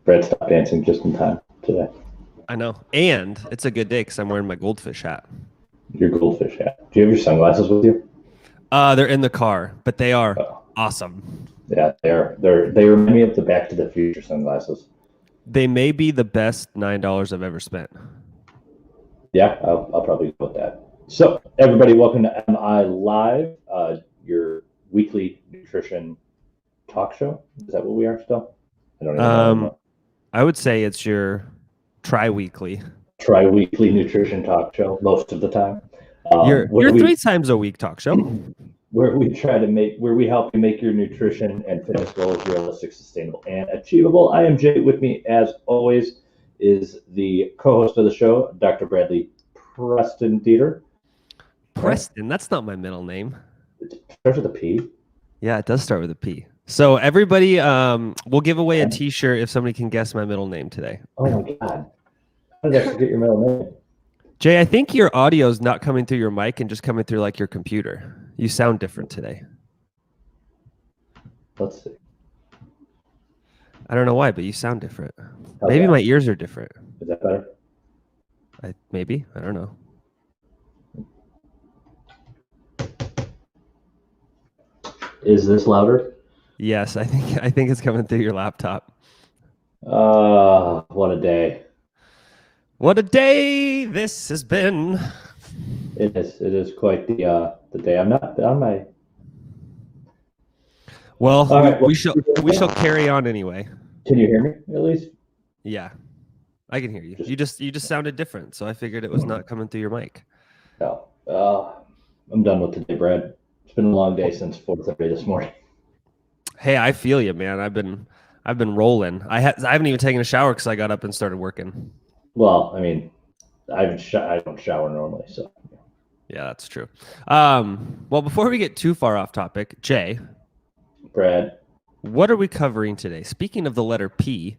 Brad stopped dancing just in time today. I know. And it's a good day because I'm wearing my goldfish hat. Your goldfish hat. Do you have your sunglasses with you? They're in the car, but they are awesome. Yeah, they remind me of the Back to the Future sunglasses. They may be the best $9 I've ever spent. Yeah, I'll probably go with that. So, everybody, welcome to MILIVE, your weekly nutrition talk show. Is that what we are still? I don't even know anymore. I would say it's your tri-weekly Nutrition talk show most of the time. Your 3 times a week talk show. Where we help you make your nutrition and fitness goals realistic, sustainable, and achievable. I am Jay. With me, as always, is the co-host of the show, Dr. Bradley Preston Dieter. Preston, that's not my middle name. It starts with a P. Yeah, it does start with a P. So everybody, we'll give away a T-shirt if somebody can guess my middle name today. Oh my God! How did I forget your middle name? Jay, I think your audio is not coming through your mic and just coming through like your computer. You sound different today. Let's see. I don't know why, but you sound different. Maybe my ears are different. Is that better? Maybe. I don't know. Is this louder? Yes, I think it's coming through your laptop. What a day. What a day this has been. It is quite the day. I'm not on my. Well, we shall carry on anyway. Can you hear me at least? Yeah, I can hear you. You just sounded different, so I figured it was not coming through your mic. No, I'm done with today, Brad. It's been a long day since 4:30 this morning. Hey, I feel you, man. I've been rolling. I haven't even taken a shower because I got up and started working. Well, I mean, I don't shower normally, so. Yeah, that's true. Well, before we get too far off topic, Jay. Brad. What are we covering today? Speaking of the letter P,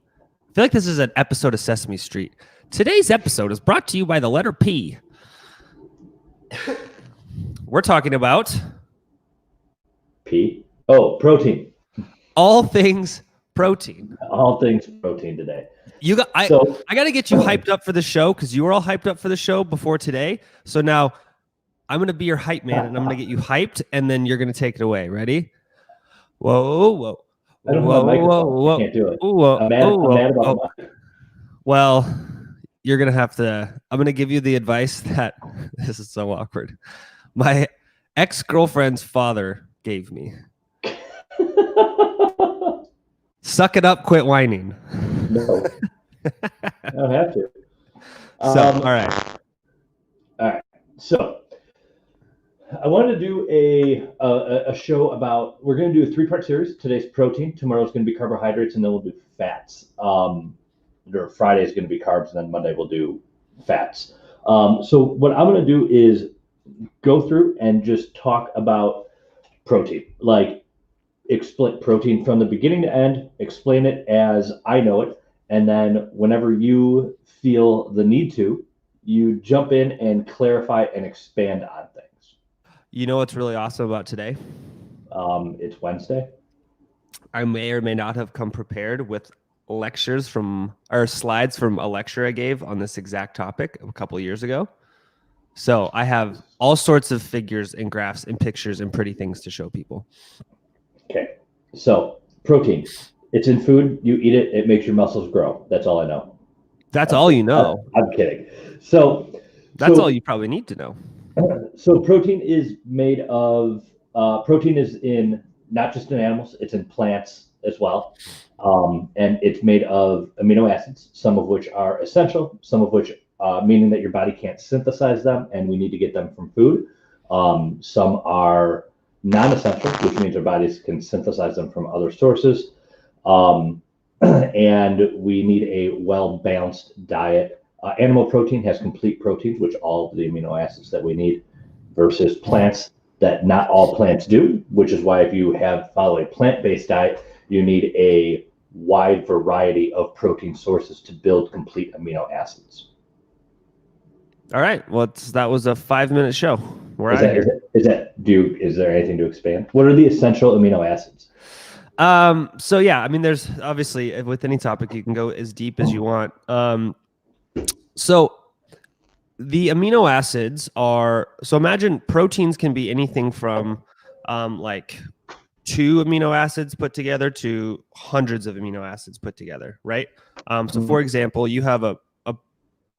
I feel like this is an episode of Sesame Street. Today's episode is brought to you by the letter P. We're talking about... P? Oh, protein. All things protein. All things protein today. I got to get you hyped up for the show because you were all hyped up for the show before today. So now I'm going to be your hype man and I'm going to get you hyped and then you're going to take it away. Ready? Whoa. I don't have a microphone. I can't do it. I'm mad about the mic. Well, you're going to have to, I'm going to give you the advice that, this is so awkward. My ex-girlfriend's father gave me. Suck it up, quit whining. No. I don't have to. All right. So I wanted to do a show about, we're going to do a 3-part series. Today's protein, tomorrow's going to be carbohydrates, and then we'll do fats. Friday is going to be carbs, and then Monday we'll do fats. So what I'm going to do is go through and just talk about protein, like explain protein from the beginning to end, explain it as I know it, and then whenever you feel the need to, you jump in and clarify and expand on things. You know what's really awesome about today? It's Wednesday. I may or may not have come prepared with slides from a lecture I gave on this exact topic a couple of years ago. So I have all sorts of figures and graphs and pictures and pretty things to show people. Okay. So protein, it's in food. You eat it. It makes your muscles grow. That's all I know. That's all you know. I'm kidding. So that's all you probably need to know. So protein is made of, protein is in, not just in animals, it's in plants as well. And it's made of amino acids, some of which are essential, some of which meaning that your body can't synthesize them and we need to get them from food. Some are non-essential, which means our bodies can synthesize them from other sources. And we need a well-balanced diet. Animal protein has complete proteins, which all of the amino acids that we need, versus plants that not all plants do, which is why if you follow a plant-based diet, you need a wide variety of protein sources to build complete amino acids. All right. Well, that was a 5-minute show. Is there anything to expand? What are the essential amino acids? So yeah, I mean, there's obviously with any topic you can go as deep as you want. So the amino acids are, so imagine proteins can be anything from like 2 amino acids put together to hundreds of amino acids put together, right? So for example, you have a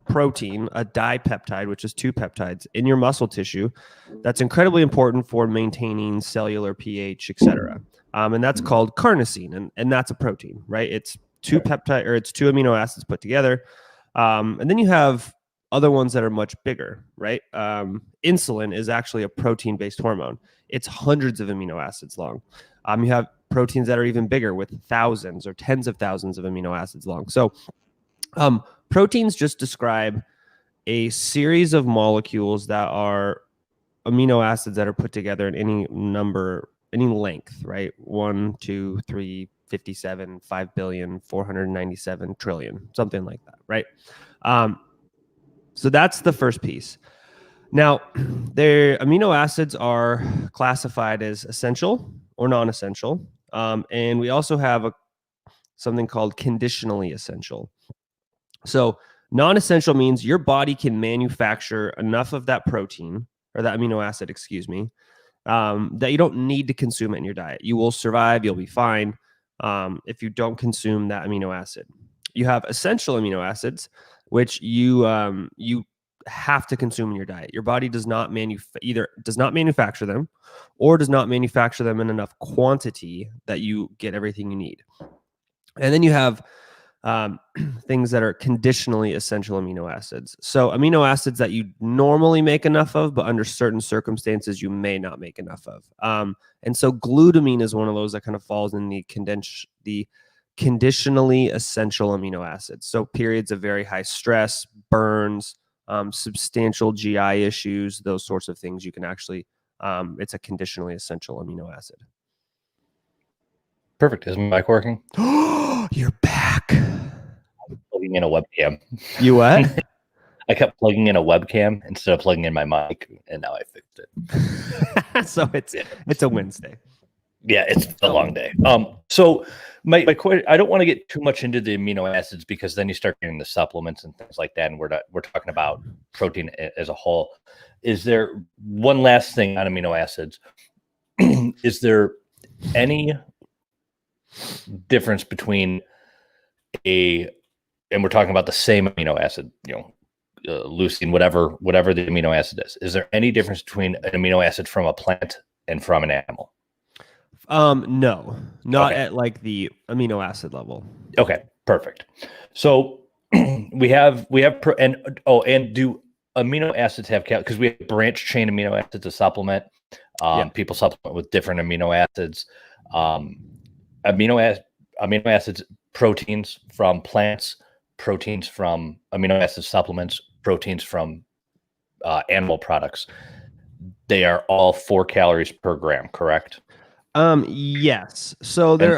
protein, a dipeptide, which is 2 peptides in your muscle tissue. That's incredibly important for maintaining cellular pH, etc. And that's called carnosine, and that's a protein, right? It's 2 peptide, or it's 2 amino acids put together. And then you have other ones that are much bigger, right? Insulin is actually a protein-based hormone. It's hundreds of amino acids long. You have proteins that are even bigger with thousands or tens of thousands of amino acids long. So proteins just describe a series of molecules that are amino acids that are put together in any number, any length, right? 1, 2, 3, 57, 5 billion, 497 trillion, something like that, right? So that's the first piece. Now, their amino acids are classified as essential or non-essential. And we also have something called conditionally essential. So non-essential means your body can manufacture enough of that protein or that amino acid, that you don't need to consume it in your diet. You will survive. You'll be fine if you don't consume that amino acid. You have essential amino acids, which you have to consume in your diet. Your body does not manufacture them, or does not manufacture them in enough quantity that you get everything you need. And then you have things that are conditionally essential amino acids. So amino acids that you normally make enough of, but under certain circumstances you may not make enough of. And so glutamine is one of those that kind of falls in the conditionally essential amino acids. So periods of very high stress, burns, substantial GI issues, those sorts of things, you can actually, it's a conditionally essential amino acid. Perfect. Is my mic working? You're back. Plugging in a webcam. You what? I kept plugging in a webcam instead of plugging in my mic, and now I fixed it. So it's a Wednesday. Yeah, it's a long day. So my question, I don't want to get too much into the amino acids, because then you start getting the supplements and things like that, and we're talking about protein as a whole. Is there one last thing on amino acids? Is there any difference between and we're talking about the same amino acid, leucine, whatever the amino acid is. Is there any difference between an amino acid from a plant and from an animal? No, not at like the amino acid level. Okay, perfect. So we have and do amino acids have because we have branch chain amino acids to supplement. People supplement with different amino acids. Amino acids, proteins from plants, proteins from amino acid supplements, proteins from animal products. They are all 4 calories per gram, correct? Yes. So there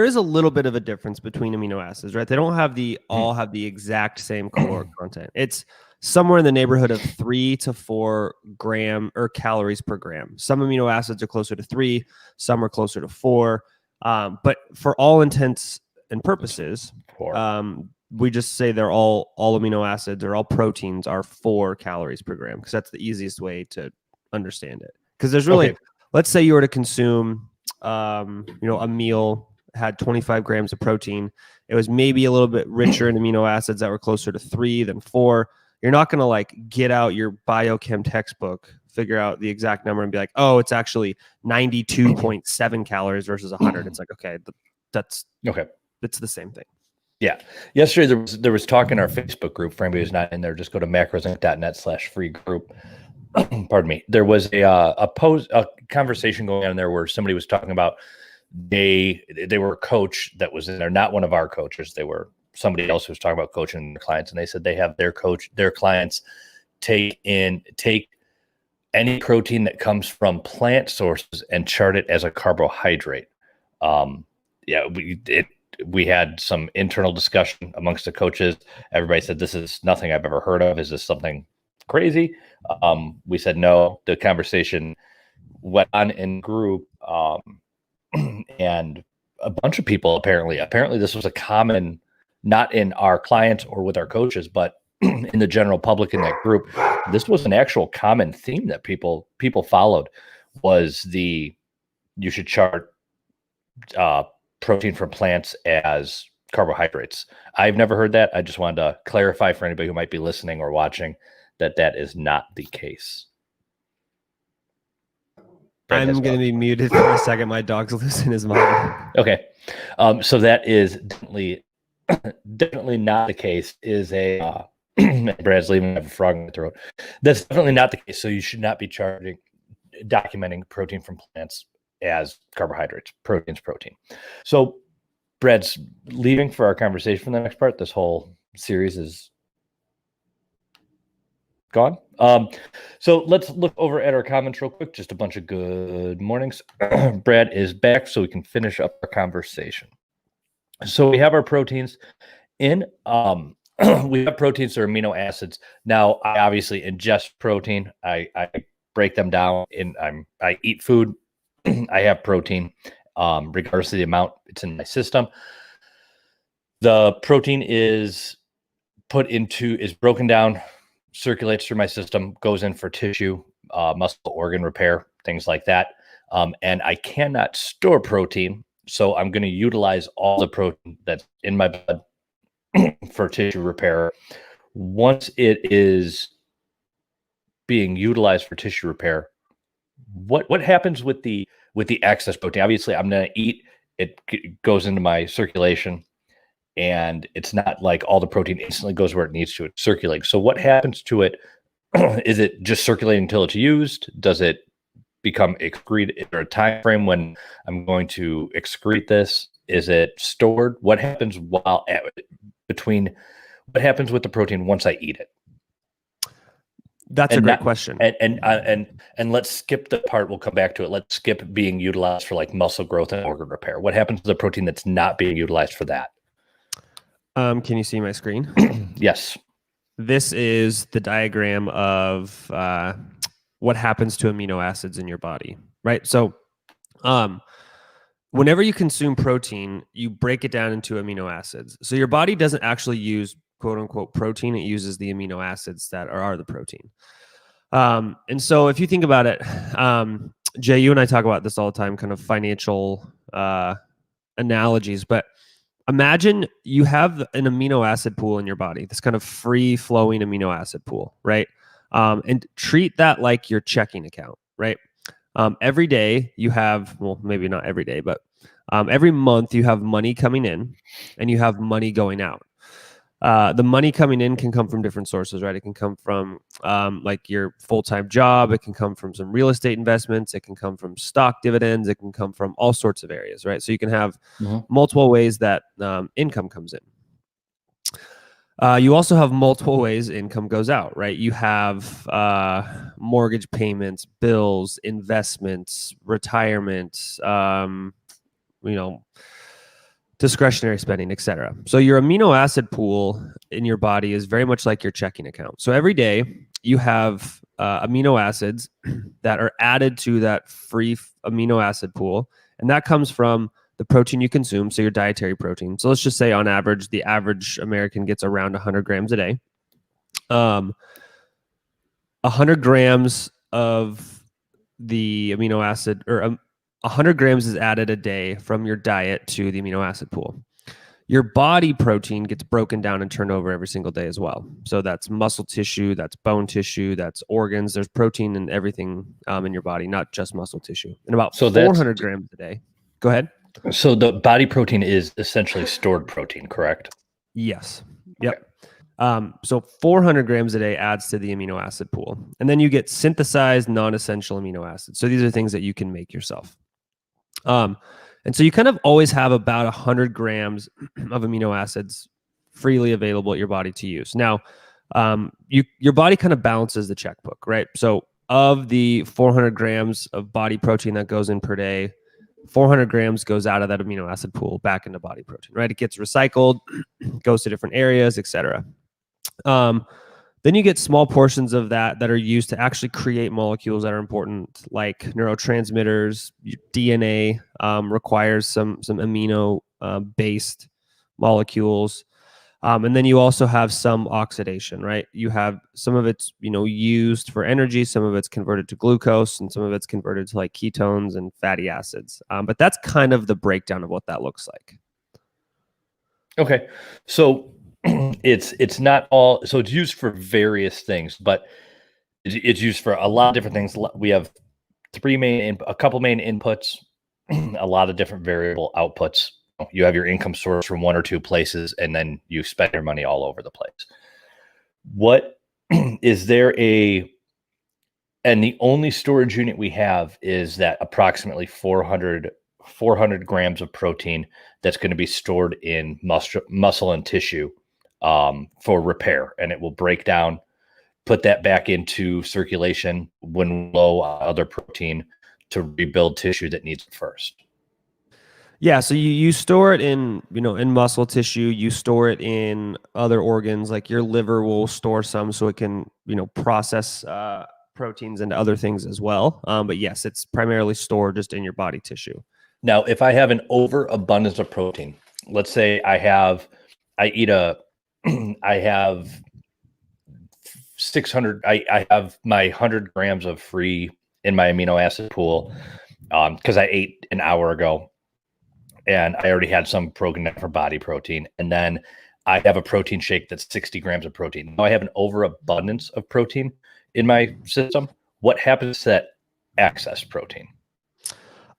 is a little bit of a difference between amino acids, right? They don't have all have the exact same caloric content. It's somewhere in the neighborhood of 3 to 4 gram or calories per gram. Some amino acids are closer to 3, some are closer to 4. But for all intents and purposes, we just say they're all amino acids or all proteins are 4 calories per gram, because that's the easiest way to understand it. Because there's really, let's say you were to consume, a meal had 25 grams of protein. It was maybe a little bit richer in amino acids that were closer to 3 than 4. You're not going to like get out your biochem textbook, figure out the exact number and be like, oh, it's actually 92.7 calories versus 100. It's like, okay, that's okay. It's the same thing. Yeah. Yesterday there was talk in our Facebook group. For anybody who's not in there, just go to macrosinc.net/free group. Pardon me. There was a conversation going on there where somebody was talking about they were a coach that was in there, not one of our coaches. They were somebody else who was talking about coaching their clients, and they said they have their clients take any protein that comes from plant sources and chart it as a carbohydrate. We had some internal discussion amongst the coaches. Everybody said, this is nothing I've ever heard of. Is this something crazy? We said no. The conversation went on in group, and a bunch of people apparently this was a common, not in our clients or with our coaches, but in the general public in that group, this was an actual common theme that people followed, was you should chart protein from plants as carbohydrates. I've never heard that. I just wanted to clarify for anybody who might be listening or watching that is not the case. I'm going to be muted for a second. My dog's losing his mind. Okay. So that is definitely not the case. Is a Brad's leaving. I have a frog in my throat. That's definitely not the case. So you should not be documenting protein from plants as carbohydrates. Protein's protein. So Brad's leaving for our conversation for the next part. This whole series is gone. So let's look over at our comments real quick. Just a bunch of good mornings. Brad is back, so we can finish up our conversation. So we have our proteins in. We have proteins or amino acids. Now, I obviously ingest protein. I break them down, I eat food. I have protein, regardless of the amount it's in my system. The protein is broken down, circulates through my system, goes in for tissue, muscle organ repair, things like that. And I cannot store protein, so I'm going to utilize all the protein that's in my blood for tissue repair. Once it is being utilized for tissue repair, what happens with the excess protein? Obviously, I'm going to eat it, goes into my circulation, and it's not like all the protein instantly goes where it needs to. It's circulating. So what happens to it? Is it just circulating until it's used? Does it become excreted? Is there a time frame when I'm going to excrete this? Is it stored? What happens what happens with the protein once I eat it? That's a great question. And let's skip the part. We'll come back to it. Let's skip being utilized for like muscle growth and organ repair. What happens to the protein that's not being utilized for that? Can you see my screen? Yes. This is the diagram of what happens to amino acids in your body, right? So whenever you consume protein, you break it down into amino acids. So your body doesn't actually use quote unquote protein. It uses the amino acids that are the protein. And so if you think about it, Jay, you and I talk about this all the time, kind of financial analogies, but imagine you have an amino acid pool in your body, this kind of free flowing amino acid pool, right? And treat that like your checking account, right? Every day you have, well, maybe not every day, but every month you have money coming in and you have money going out. The money coming in can come from different sources, right? It can come from like your full-time job. It can come from some real estate investments. It can come from stock dividends. It can come from all sorts of areas, right? So you can have multiple ways that income comes in. You also have multiple ways income goes out, right? You have mortgage payments, bills, investments, retirement, discretionary spending, etc. So your amino acid pool in your body is very much like your checking account. So every day you have amino acids that are added to that free amino acid pool, and that comes from the protein you consume, so your dietary protein. So let's just say on average, the average American gets around 100 grams a day. 100 grams of the amino acid, or 100 grams is added a day from your diet to the amino acid pool. Your body protein gets broken down and turned over every single day as well. So that's muscle tissue, that's bone tissue, that's organs. There's protein in everything in your body, not just muscle tissue. And about 400 grams a day. Go ahead. So the body protein is essentially stored protein, correct? Yes. Yep. Okay. So 400 grams a day adds to the amino acid pool. And then you get synthesized non-essential amino acids. So these are things that you can make yourself. And so you kind of always have about 100 grams of amino acids freely available at your body to use. Now, your body kind of balances the checkbook, right? So of the 400 grams of body protein that goes in per day, 400 grams goes out of that amino acid pool back into body protein, right? It gets recycled, goes to different areas, etc. There's Then you get small portions of that are used to actually create molecules that are important, like neurotransmitters. DNA requires some amino based molecules. And then you also have some oxidation, right? You have some of it's, used for energy, some of it's converted to glucose, and some of it's converted to like ketones and fatty acids. But that's kind of the breakdown of what that looks like. Okay. So it's not all, so it's used for various things, but it's used for a lot of different things. We have a couple main inputs, a lot of different variable outputs. You have your income source from one or two places, and then you spend your money all over the place. What is there and the only storage unit we have is that approximately 400 grams of protein that's going to be stored in muscle and tissue for repair, and it will break down, put that back into circulation when low on other protein to rebuild tissue that needs it first. Yeah, so you store it in muscle tissue. You store it in other organs, like your liver will store some, so it can process proteins into other things as well. But yes, it's primarily stored just in your body tissue. Now, if I have an overabundance of protein, let's say I have 600. I have my 100 grams of free in my amino acid pool because I ate an hour ago. And I already had some broken for body protein. And then I have a protein shake that's 60 grams of protein. Now I have an overabundance of protein in my system. What happens to that excess protein?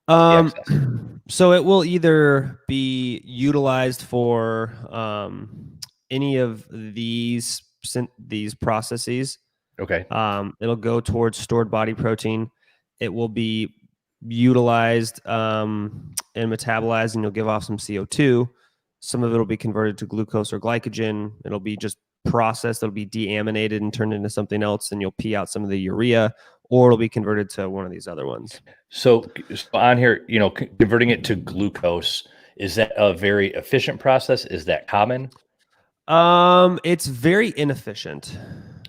So it will either be utilized for any of these processes. Okay. It'll go towards stored body protein. It will be utilized and metabolized, and you'll give off some CO2. Some of it will be converted to glucose or glycogen. It'll be just processed. It'll be deaminated and turned into something else, and you'll pee out some of the urea, or it'll be converted to one of these other ones. So on here, converting it to glucose, is that a very efficient process? Is that common? It's very inefficient.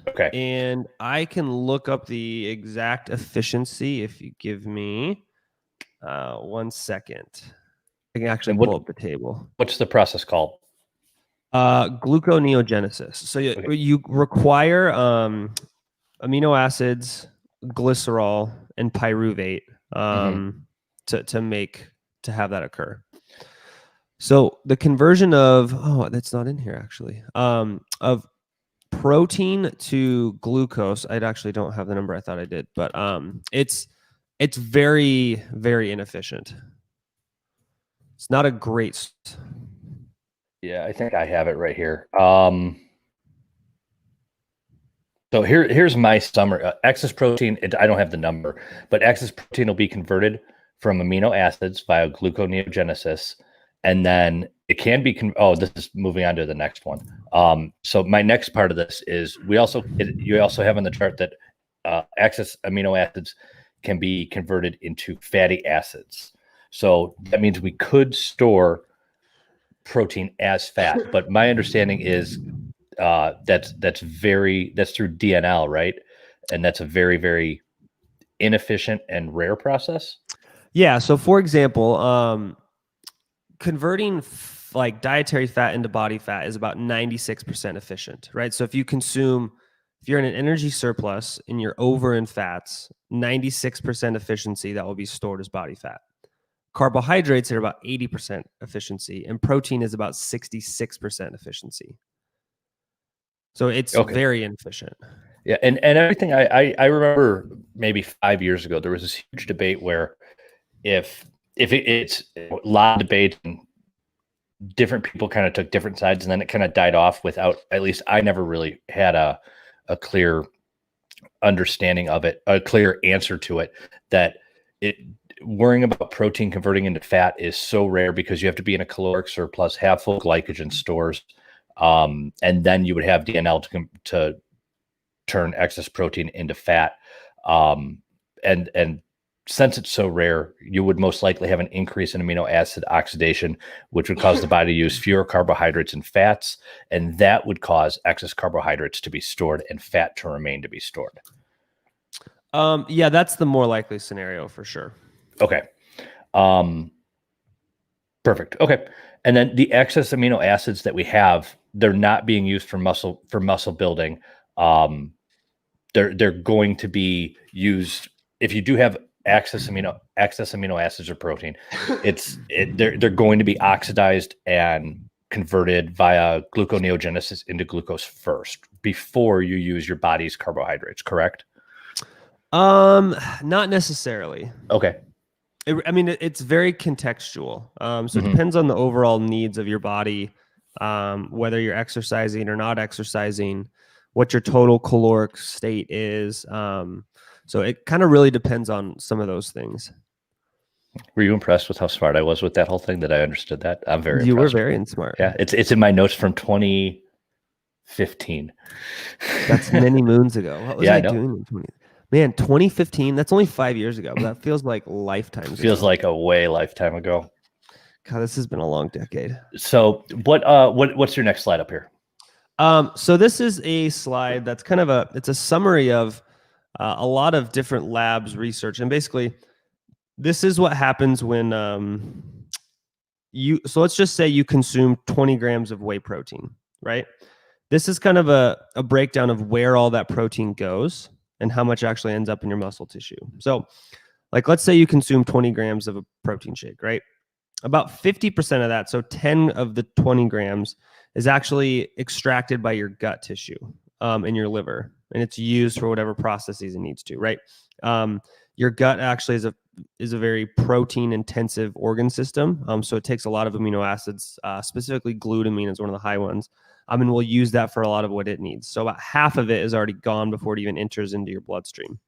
Okay. And I can look up the exact efficiency if you give me 1 second. I can actually pull up the table. What's the process called? Gluconeogenesis. So you require amino acids, glycerol, and pyruvate to have that occur. So the conversion of that's not in here actually of protein to glucose. I actually don't have the number. I thought I did, but it's very, very inefficient. It's not a great. Yeah, I think I have it right here. So here's my summary. Excess protein, I don't have the number, but excess protein will be converted from amino acids via gluconeogenesis. And then it can be, this is moving on to the next one. So my next part of this is you also have on the chart that excess amino acids can be converted into fatty acids. So that means we could store protein as fat, but my understanding is that's through DNL, right? And that's a very, very inefficient and rare process. Yeah. So for example, converting like dietary fat into body fat is about 96% efficient, right? So if you're in an energy surplus and you're over in fats, 96% efficiency, that will be stored as body fat. Carbohydrates are about 80% efficiency, and protein is about 66% efficiency. So it's very inefficient. Yeah, and everything I remember maybe 5 years ago, there was this huge debate where if it's a lot of debate and different people kind of took different sides, and then it kind of died off without, at least I never really had a clear understanding of it, a clear answer to it, that worrying about protein converting into fat is so rare because you have to be in a caloric surplus, have full glycogen stores, and then you would have DNL to turn excess protein into fat. And since it's so rare, you would most likely have an increase in amino acid oxidation, which would cause the body to use fewer carbohydrates and fats, and that would cause excess carbohydrates to be stored and fat to remain to be stored. Yeah, that's the more likely scenario for sure. Okay. Perfect. Okay. And then the excess amino acids that we have, they're not being used for muscle building. They're going to be used if you do have excess amino acids or protein. They're going to be oxidized and converted via gluconeogenesis into glucose first before you use your body's carbohydrates. Correct? Not necessarily. Okay. It's very contextual. So it depends on the overall needs of your body, whether you're exercising or not exercising, what your total caloric state is. So it kind of really depends on some of those things. Were you impressed with how smart I was with that whole thing, that I understood that? I'm very You were impressed. very smart. Yeah, it's in my notes from 2015. That's many moons ago. What was Yeah, I I know. doing in 2015? That's only 5 years ago, but that feels like lifetimes Feels ago. like a way lifetime ago. God, this has been a long decade. So what's your next slide up here? So this is a slide that's kind of it's a summary of a lot of different labs research, and basically this is what happens when so let's just say you consume 20 grams of whey protein, right? This is kind of a breakdown of where all that protein goes and how much actually ends up in your muscle tissue. So like, let's say you consume 20 grams of a protein shake, right? About 50% of that, so 10 of the 20 grams is actually extracted by your gut tissue in your liver, and it's used for whatever processes it needs to, right? Your gut actually is a very protein intensive organ system. So it takes a lot of amino acids, specifically glutamine is one of the high ones. And we'll use that for a lot of what it needs. So about half of it is already gone before it even enters into your bloodstream.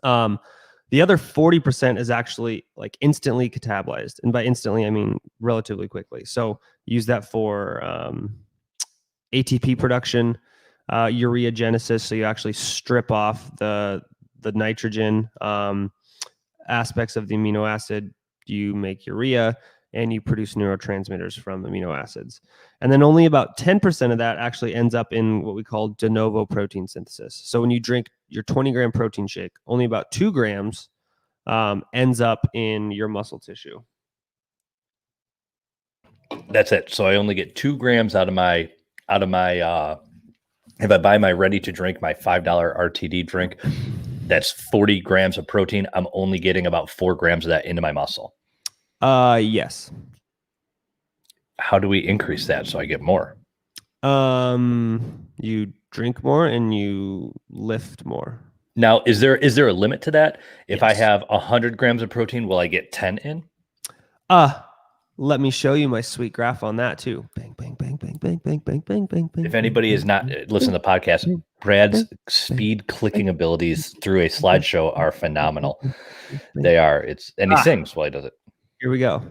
The other 40% is actually like instantly catabolized. And by instantly, I mean relatively quickly. So use that for ATP production, ureagenesis. So you actually strip off the nitrogen aspects of the amino acid, you make urea, and you produce neurotransmitters from amino acids. And then only about 10% of that actually ends up in what we call de novo protein synthesis. So when you drink your 20-gram protein shake, only about 2 grams ends up in your muscle tissue. That's it. So I only get 2 grams out of my if I buy my ready to drink, my $5 RTD drink, that's 40 grams of protein. I'm only getting about 4 grams of that into my muscle. Yes. How do we increase that so I get more? You drink more and you lift more. Now, is there a limit to that? If I Yes. have 100 grams of protein, will I get 10 in? Let me show you my sweet graph on that too. Bang, bang, bang, bang, bang, bang, bang, bang, bang, bang. If anybody is not listen to the podcast, Brad's speed clicking abilities through a slideshow are phenomenal. They are. And he sings while he does it. Here we go.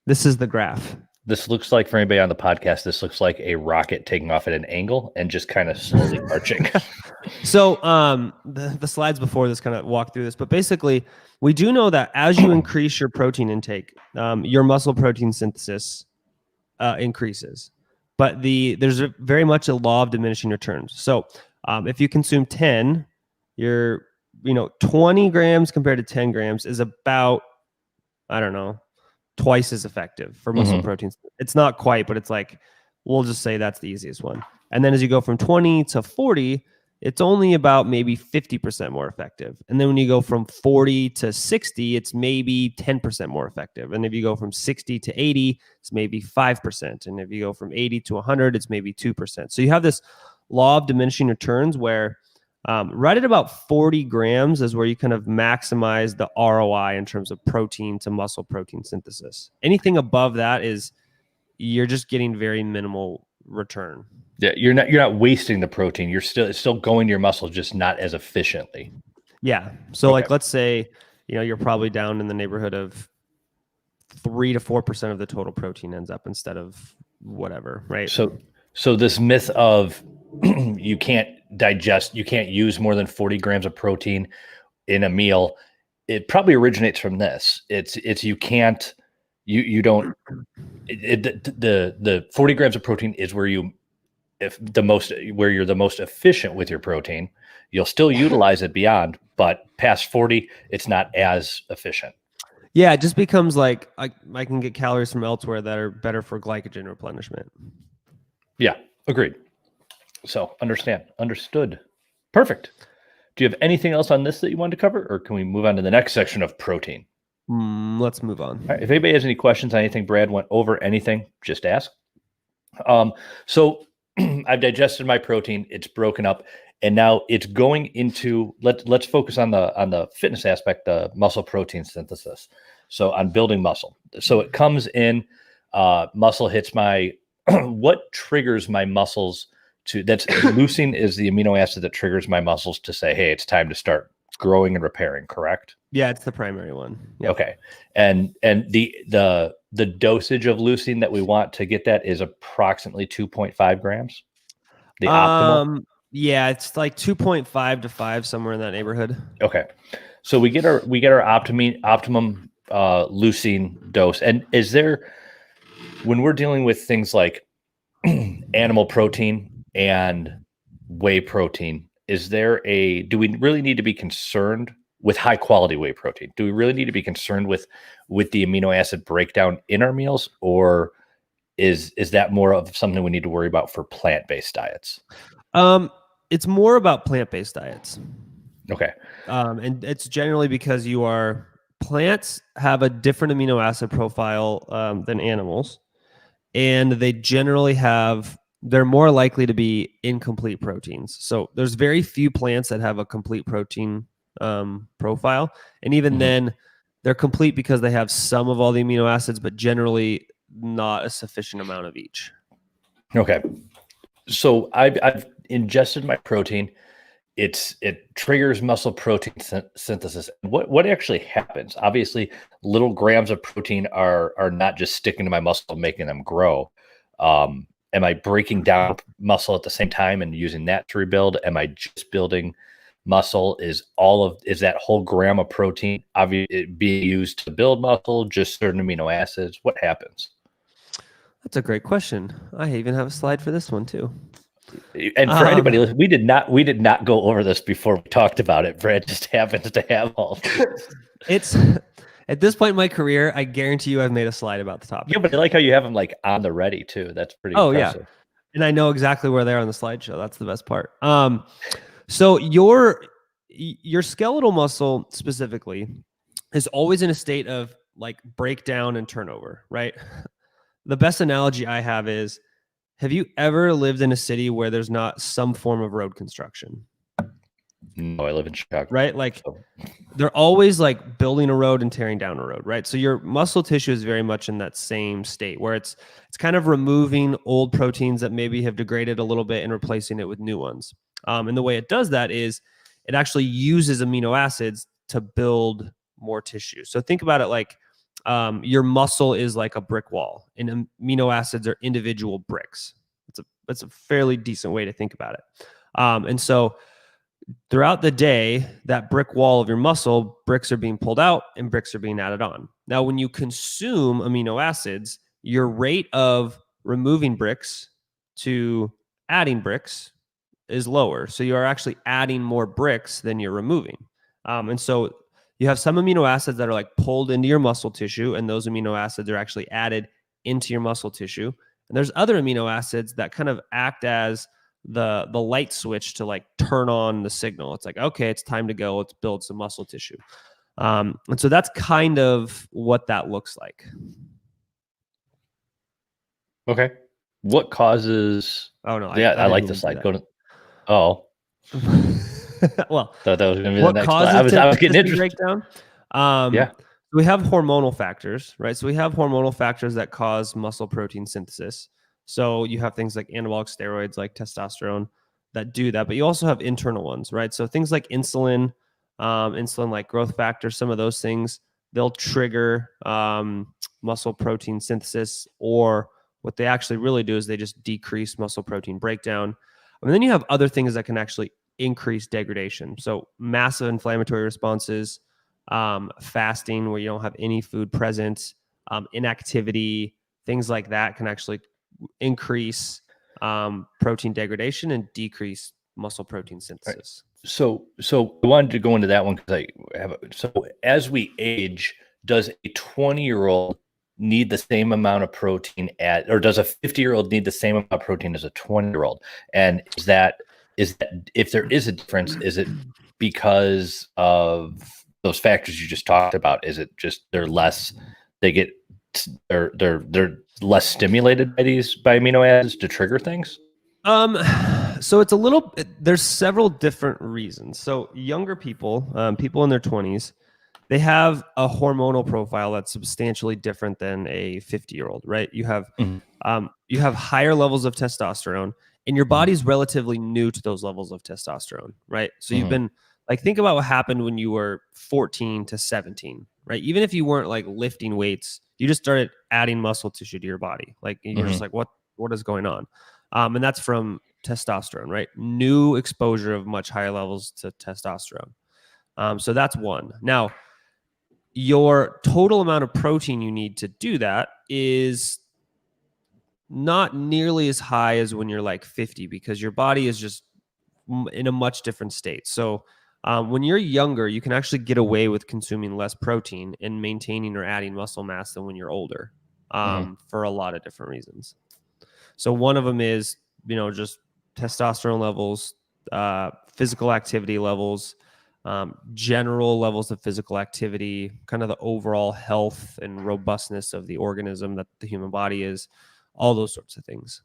This is the graph. This looks like, for anybody on the podcast, this looks like a rocket taking off at an angle and just kind of slowly marching. So the slides before this kind of walk through this, but basically we do know that as you increase your protein intake, your muscle protein synthesis increases. But there's very much a law of diminishing returns. So if you consume 10, your 20 grams compared to 10 grams is about, I don't know, twice as effective for muscle proteins. It's not quite, but it's like, we'll just say that's the easiest one. And then as you go from 20 to 40, it's only about maybe 50% more effective. And then when you go from 40 to 60, it's maybe 10% more effective. And if you go from 60 to 80, it's maybe 5%. And if you go from 80 to 100, it's maybe 2%. So you have this law of diminishing returns where right at about 40 grams is where you kind of maximize the ROI in terms of protein to muscle protein synthesis. Anything above that you're just getting very minimal return. Yeah, you're not wasting the protein. It's still going to your muscle, just not as efficiently. Yeah. So like, let's say, you're probably down in the neighborhood of 3 to 4% of the total protein ends up instead of whatever, right? So this myth of you can't use more than 40 grams of protein in a meal it probably originates from this. It's you can't you don't the 40 grams of protein is where you're the most efficient with your protein. You'll still utilize it beyond, but past 40, it's not as efficient. Yeah, it just becomes like I can get calories from elsewhere that are better for glycogen replenishment. Yeah, agreed. So understood. Perfect. Do you have anything else on this that you wanted to cover, or can we move on to the next section of protein? Let's move on. All right, if anybody has any questions on anything Brad went over, anything, just ask. So I've digested my protein. It's broken up, and now it's going into let's focus on the fitness aspect, the muscle protein synthesis. So on building muscle. So it comes in, muscle hits my what triggers my muscles to that's leucine is the amino acid that triggers my muscles to say, hey, it's time to start growing and repairing, correct? Yeah, it's the primary one. Yep. Okay. And the dosage of leucine that we want to get that is approximately 2.5 grams. The optimal. Yeah, it's like 2.5 to 5, somewhere in that neighborhood. Okay. So we get our optimum leucine dose. And is there, when we're dealing with things like animal protein and whey protein, do we really need to be concerned with high quality whey protein? Do we really need to be concerned with the amino acid breakdown in our meals, or is that more of something we need to worry about for plant-based diets? It's more about plant-based diets. Okay. And it's generally because plants have a different amino acid profile than animals, and they're more likely to be incomplete proteins. So there's very few plants that have a complete protein profile. And even then, they're complete because they have some of all the amino acids, but generally not a sufficient amount of each. Okay. So I've ingested my protein. It triggers muscle protein synthesis. What actually happens? Obviously, little grams of protein are not just sticking to my muscle, making them grow. Am I breaking down muscle at the same time and using that to rebuild? Am I just building muscle? Is that whole gram of protein being used to build muscle, just certain amino acids? What happens? That's a great question. I even have a slide for this one too. And for anybody listening, we did not go over this before we talked about it. Brad just happens to have all of this. It's at this point in my career, I guarantee you I've made a slide about the topic. Yeah, but I like how you have them like on the ready too. That's pretty impressive. Yeah. And I know exactly where they are on the slideshow. That's the best part. So your skeletal muscle specifically is always in a state of like breakdown and turnover, right? The best analogy I have is, have you ever lived in a city where there's not some form of road construction? No, I live in Chicago. Right? Like they're always like building a road and tearing down a road, right? So your muscle tissue is very much in that same state where it's kind of removing old proteins that maybe have degraded a little bit and replacing it with new ones. And the way it does that is it actually uses amino acids to build more tissue. So think about it like your muscle is like a brick wall, and amino acids are individual bricks. That's a fairly decent way to think about it. And so throughout the day, that brick wall of your muscle, bricks are being pulled out and bricks are being added on. Now, when you consume amino acids, your rate of removing bricks to adding bricks is lower. So you are actually adding more bricks than you're removing. And so you have some amino acids that are like pulled into your muscle tissue, and those amino acids are actually added into your muscle tissue. And there's other amino acids that kind of act as the light switch to like turn on the signal. It's like, okay, it's time to go. Let's build some muscle tissue. And so that's kind of what that looks like. Okay. What causes? Oh no! Yeah, I like the slide. Go to. Oh. Well, that was going to be the next slide. I was getting interested. Breakdown. Yeah. We have hormonal factors, right? So we have hormonal factors that cause muscle protein synthesis. So you have things like anabolic steroids, like testosterone, that do that. But you also have internal ones, right? So things like insulin like growth factor, some of those things, they'll trigger muscle protein synthesis, or what they actually really do is they just decrease muscle protein breakdown. And then you have other things that can actually increase degradation. So massive inflammatory responses, fasting where you don't have any food present, inactivity, things like that can actually increase protein degradation and decrease muscle protein synthesis. So I wanted to go into that one because so as we age, does a 20-year-old need the same amount of protein or does a 50-year-old need the same amount of protein as a 20-year-old? And is that if there is a difference, is it because of those factors you just talked about? Is it just they're less less stimulated by amino acids to trigger things? So there's several different reasons. So younger people, people in their 20s, they have a hormonal profile that's substantially different than a 50-year-old, right? You have higher levels of testosterone, and your body's relatively new to those levels of testosterone, right? So you've been like, think about what happened when you were 14 to 17, right? Even if you weren't like lifting weights, you just started adding muscle tissue to your body. Like you're just like, what is going on? And that's from testosterone, right? New exposure of much higher levels to testosterone. So that's one. Now, your total amount of protein you need to do that is not nearly as high as when you're like 50 because your body is just in a much different state. So when you're younger, you can actually get away with consuming less protein and maintaining or adding muscle mass than when you're older for a lot of different reasons. So one of them is, just testosterone levels, physical activity levels, general levels of physical activity, kind of the overall health and robustness of the organism that the human body is, all those sorts of things.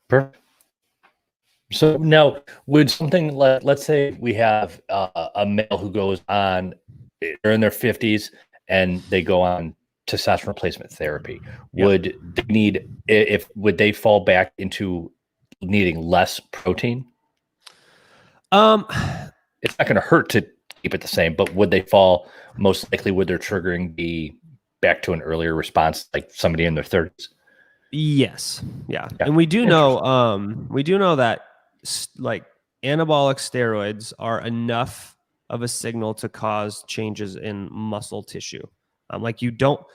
Perfect. So now, would something let's say we have a male who goes on, they're in their 50s and they go on testosterone replacement therapy. Would they fall back into needing less protein? It's not going to hurt to keep it the same, but would they fall? Most likely, would their triggering be back to an earlier response, like somebody in their 30s? Yes. Yeah. And we do know that like anabolic steroids are enough of a signal to cause changes in muscle tissue. Like you don't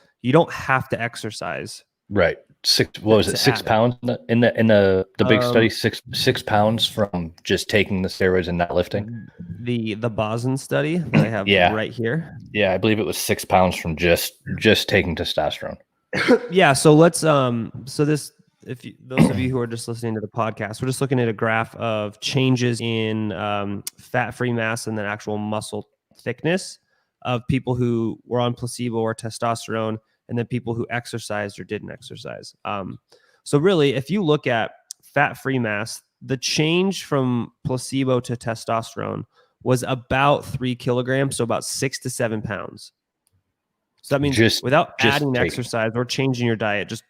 have to exercise. Right. 6 pounds in the big study? 6 pounds from just taking the steroids and not lifting? The Boson study that I have right here. Yeah, I believe it was 6 pounds from just taking testosterone. Yeah. So let's those of you who are just listening to the podcast, we're just looking at a graph of changes in fat-free mass and then actual muscle thickness of people who were on placebo or testosterone, and then people who exercised or didn't exercise. So really, if you look at fat-free mass, the change from placebo to testosterone was about 3 kilograms, so about 6 to 7 pounds. So that means without adding exercise or changing your diet, just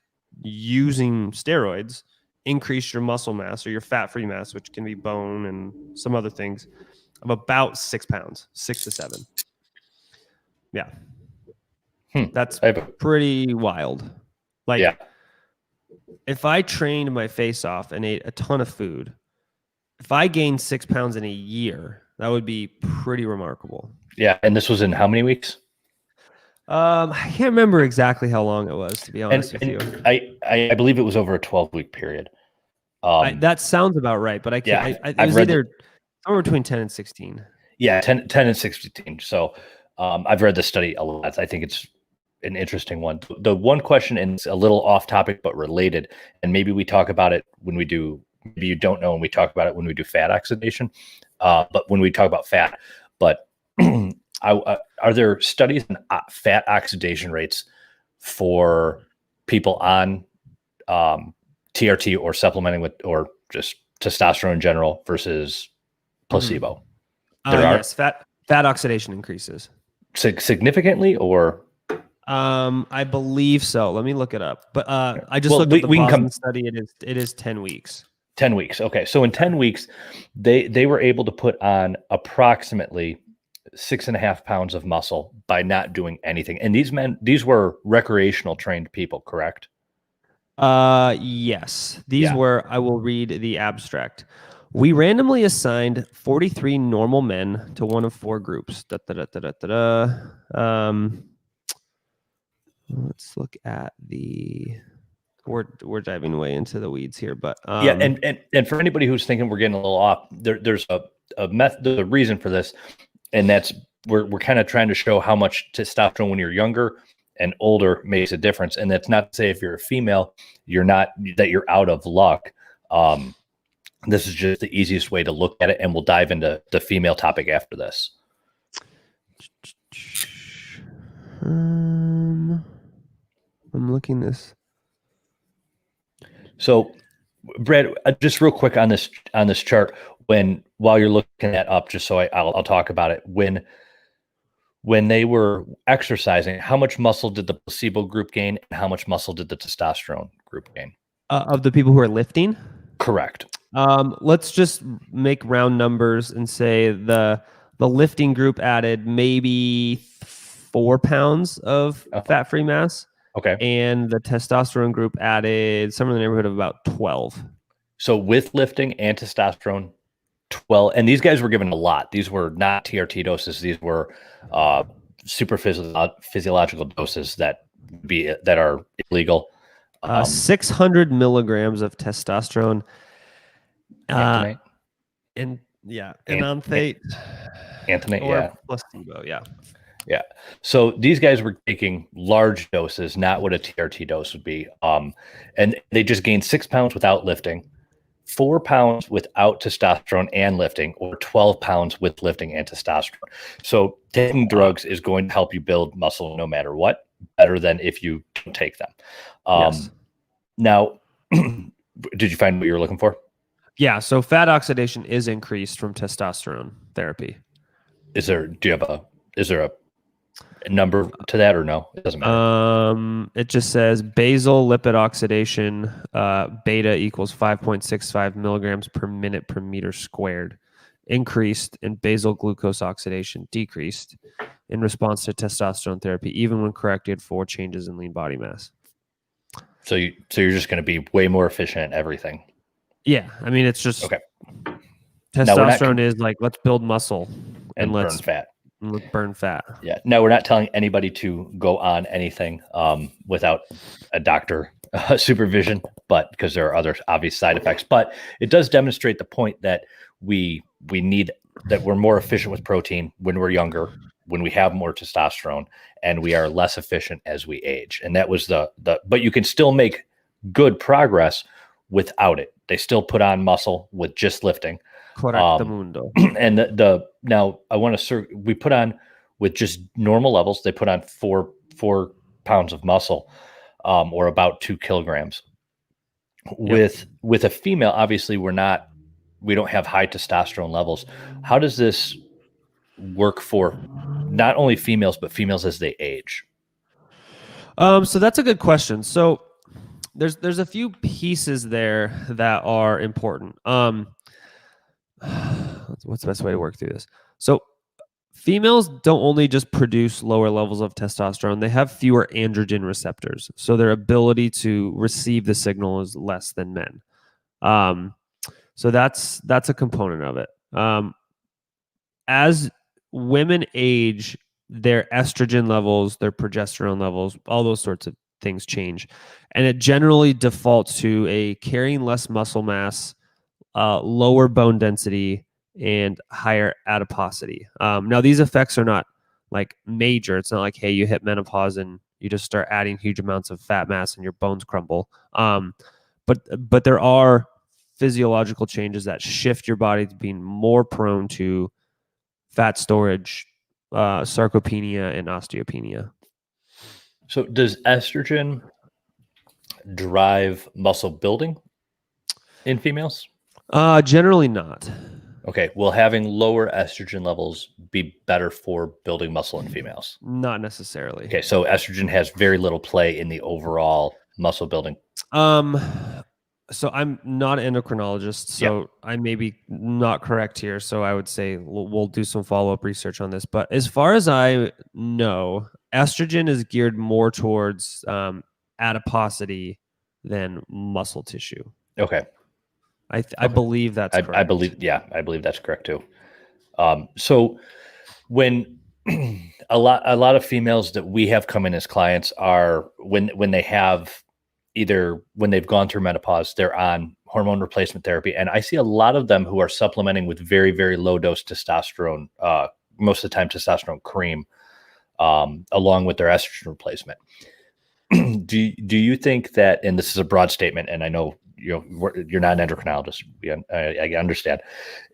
using steroids, increase your muscle mass or your fat-free mass, which can be bone and some other things, of about 6 pounds, 6 to 7. Yeah. That's pretty wild. Like, if I trained my face off and ate a ton of food, if I gained 6 pounds in a year, that would be pretty remarkable. Yeah. And this was in how many weeks? I can't remember exactly how long it was, to be honest with you. I believe it was over a 12-week period. That sounds about right, but I can't. It was either somewhere between 10 and 16. Yeah, 10 and 16. So I've read the study a lot. I think it's an interesting one. The one question, and it's a little off topic but related, and maybe we talk about it when we do, maybe you don't know when we talk about it when we do fat oxidation, but when we talk about fat, but are there studies on fat oxidation rates for people on TRT or supplementing with, or just testosterone in general versus placebo? Yes, fat oxidation increases significantly, or I believe so. Let me look it up. But I just looked at the Boston study. It is 10 weeks. 10 weeks. Okay, so in 10 weeks, they were able to put on approximately 6.5 pounds of muscle by not doing anything. And these were recreational trained people, correct? Yes. These were, I will read the abstract. We randomly assigned 43 normal men to one of 4 groups. Let's look at the. We're diving way into the weeds here, but yeah, and for anybody who's thinking we're getting a little off, there's a method, there's a reason for this, and that's we're kind of trying to show how much testosterone when you're younger and older makes a difference. And that's not to say if you're a female, you're out of luck. This is just the easiest way to look at it, and we'll dive into the female topic after this. I'm looking this. So, Brad, just real quick on this chart, while you're looking that up, just so I'll talk about it. When they were exercising, how much muscle did the placebo group gain, and how much muscle did the testosterone group gain? Of the people who are lifting? Correct. Let's just make round numbers and say the lifting group added maybe 4 pounds of fat-free mass. Okay. And the testosterone group added somewhere in the neighborhood of about 12. So with lifting and testosterone, 12. And these guys were given a lot. These were not TRT doses. These were super physiological doses that are illegal. 600 milligrams of testosterone. Anthonate. Enanthate. Anthonate, or placebo, yeah. Yeah. So these guys were taking large doses, not what a TRT dose would be. And they just gained 6 pounds without lifting, 4 pounds without testosterone and lifting, or 12 pounds with lifting and testosterone. So taking drugs is going to help you build muscle no matter what, better than if you don't take them. Yes. Now, did you find what you were looking for? Yeah. So fat oxidation is increased from testosterone therapy. Is there a number to that or no? It doesn't matter. It just says basal lipid oxidation beta equals 5.65 milligrams per minute per meter squared, increased, and basal glucose oxidation decreased in response to testosterone therapy, even when corrected for changes in lean body mass. So you're just going to be way more efficient at everything. Yeah, I mean it's just okay. Testosterone is like, let's build muscle and let's burn fat. Let's burn fat. Yeah. No, we're not telling anybody to go on anything without a doctor supervision, but because there are other obvious side effects. But it does demonstrate the point that we need, that we're more efficient with protein when we're younger, when we have more testosterone, and we are less efficient as we age. And that was but you can still make good progress without it. They still put on muscle with just lifting. Correctamundo. And now I want to we put on with just normal levels. They put on four pounds of muscle, or about 2 kilograms. Yep. With a female, obviously we don't have high testosterone levels. How does this work for not only females, but females as they age? So that's a good question. So there's a few pieces there that are important. What's the best way to work through this? So females don't only just produce lower levels of testosterone, they have fewer androgen receptors. So their ability to receive the signal is less than men. So that's a component of it. As women age, their estrogen levels, their progesterone levels, all those sorts of things change. And it generally defaults to a carrying less muscle mass, lower bone density, and higher adiposity. Now, these effects are not like major. It's not like, hey, you hit menopause and you just start adding huge amounts of fat mass and your bones crumble. But there are physiological changes that shift your body to being more prone to fat storage, sarcopenia, and osteopenia. So does estrogen drive muscle building in females? Generally not. Okay. Will having lower estrogen levels be better for building muscle in females? Not necessarily. Okay. So estrogen has very little play in the overall muscle building. So I'm not an endocrinologist, so yeah. I may be not correct here. So I would say we'll do some follow-up research on this. But as far as I know, estrogen is geared more towards adiposity than muscle tissue. Okay. I believe that's correct. I believe that's correct too. So when a lot of females that we have come in as clients are when they have either when they've gone through menopause, they're on hormone replacement therapy. And I see a lot of them who are supplementing with very, very low dose testosterone, most of the time testosterone cream, along with their estrogen replacement. Do you think that, and this is a broad statement, and I know you're not an endocrinologist, I understand.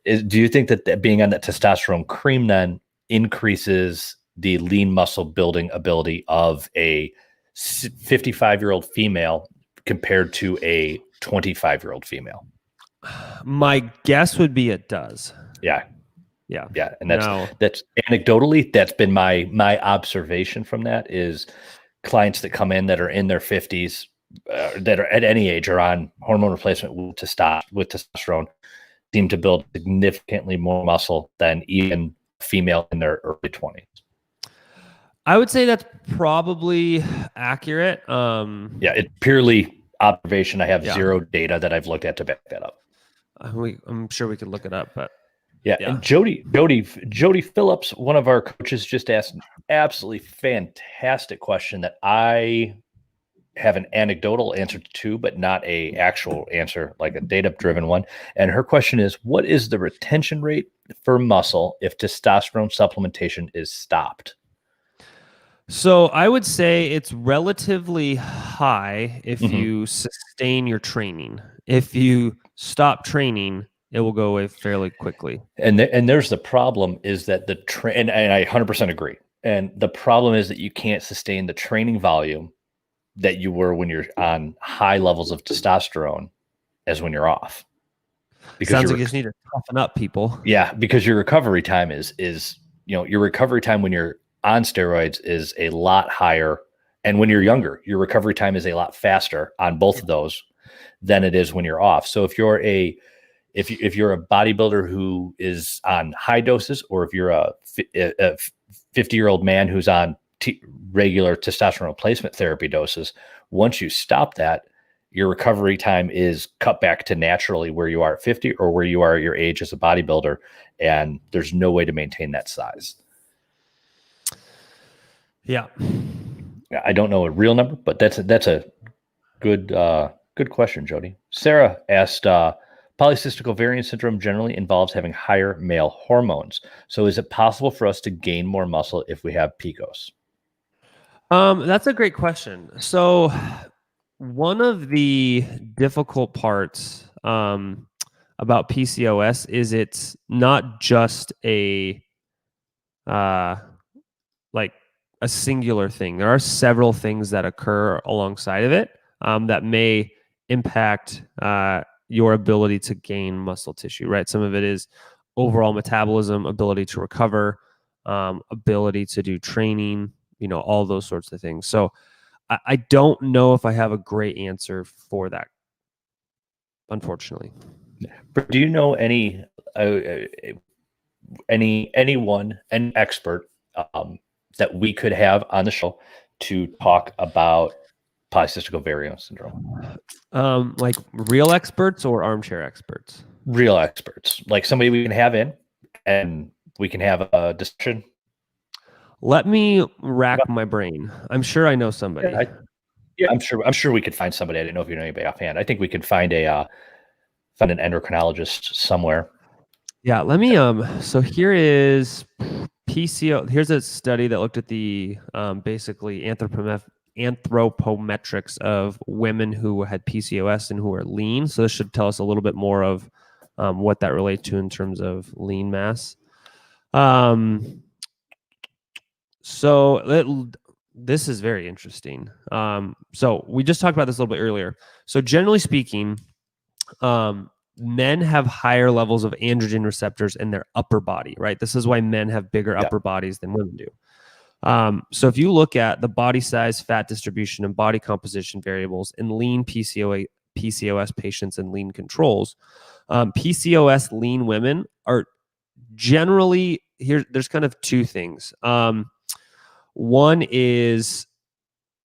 Do you think that being on that testosterone cream then increases the lean muscle building ability of a 55-year-old female compared to a 25-year-old female? My guess would be it does. Yeah. And that's anecdotally, that's been my observation from that is clients that come in that are in their 50s, that are at any age are on hormone replacement with testosterone seem to build significantly more muscle than even female in their early 20s. I would say that's probably accurate. It's purely observation. I have zero data that I've looked at to back that up. I'm sure we could look it up, but And Jody Phillips, one of our coaches, just asked an absolutely fantastic question that I have an anecdotal answer to, but not a actual answer, like a data-driven one. And her question is, what is the retention rate for muscle if testosterone supplementation is stopped? So I would say it's relatively high if you sustain your training. If you stop training, it will go away fairly quickly. And there's the problem is that and I 100% agree. And the problem is that you can't sustain the training volume that you were when you're on high levels of testosterone as when you're off. Because sounds like you just need to toughen up, people. Yeah, because your recovery time is your recovery time when you're on steroids is a lot higher, and when you're younger, your recovery time is a lot faster on both of those than it is when you're off. So if you're a bodybuilder who is on high doses, or if you're a 50-year-old man who's on regular testosterone replacement therapy doses, once you stop that, your recovery time is cut back to naturally where you are at 50 or where you are at your age as a bodybuilder, and there's no way to maintain that size. Yeah. I don't know a real number, but that's a good question, Jody. Sarah asked, polycystic ovarian syndrome generally involves having higher male hormones. So is it possible for us to gain more muscle if we have PCOS? That's a great question. So one of the difficult parts about PCOS is it's not just a singular thing. There are several things that occur alongside of it that may impact your ability to gain muscle tissue, right? Some of it is overall metabolism, ability to recover, ability to do training, all those sorts of things. So I don't know if I have a great answer for that, unfortunately. But do you know any expert that we could have on the show to talk about polycystic ovarian syndrome? Like real experts or armchair experts? Real experts, like somebody we can have in and we can have a discussion. Let me rack my brain. I'm sure I know somebody. I'm sure we could find somebody. I didn't know if you know anybody offhand. I think we could find an endocrinologist somewhere. Yeah, let me so here is PCO. Here's a study that looked at the basically anthropometrics of women who had PCOS and who are lean. So this should tell us a little bit more of what that relates to in terms of lean mass. So this is very interesting. So we just talked about this a little bit earlier. So generally speaking, men have higher levels of androgen receptors in their upper body, right? This is why men have bigger upper bodies than women do. So if you look at the body size, fat distribution, and body composition variables in lean PCOS patients and lean controls, PCOS lean women are generally there's kind of two things. One is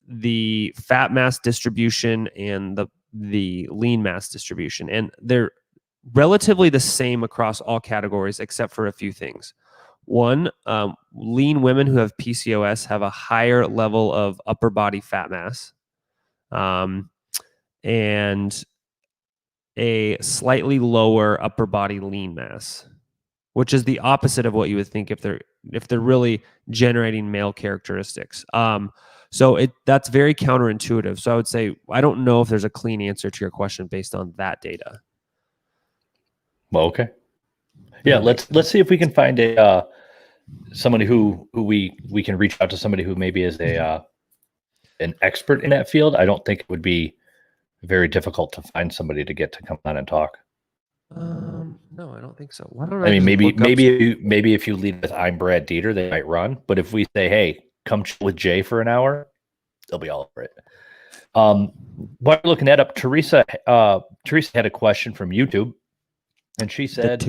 the fat mass distribution and the lean mass distribution, and relatively the same across all categories except for a few things. One, lean women who have PCOS have a higher level of upper body fat mass, and a slightly lower upper body lean mass, which is the opposite of what you would think if they're really generating male characteristics. So that's very counterintuitive. So I would say I don't know if there's a clean answer to your question based on that data. Well, okay. Yeah, let's see if we can find a somebody who we can reach out to, somebody who maybe is an expert in that field. I don't think it would be very difficult to find somebody to get to come on and talk. No, I don't think so. Why don't I mean, maybe if you lead with I'm Brad Dieter, they might run. But if we say, hey, come chill with Jay for an hour, they'll be all over it. While we're looking that up, Teresa had a question from YouTube, and she said,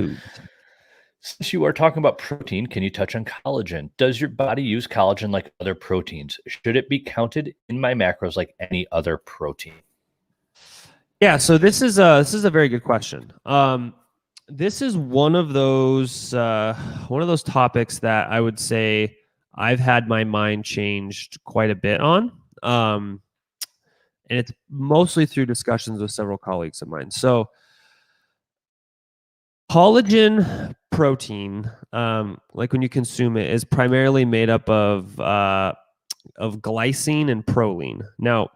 since you are talking about protein, can you touch on collagen? Does your body use collagen like other proteins? Should it be counted in my macros like any other protein? Yeah, so this is a very good question. This is one of those topics that I would say I've had my mind changed quite a bit on, and it's mostly through discussions with several colleagues of mine. So, collagen protein, like when you consume it, is primarily made up of glycine and proline. Now,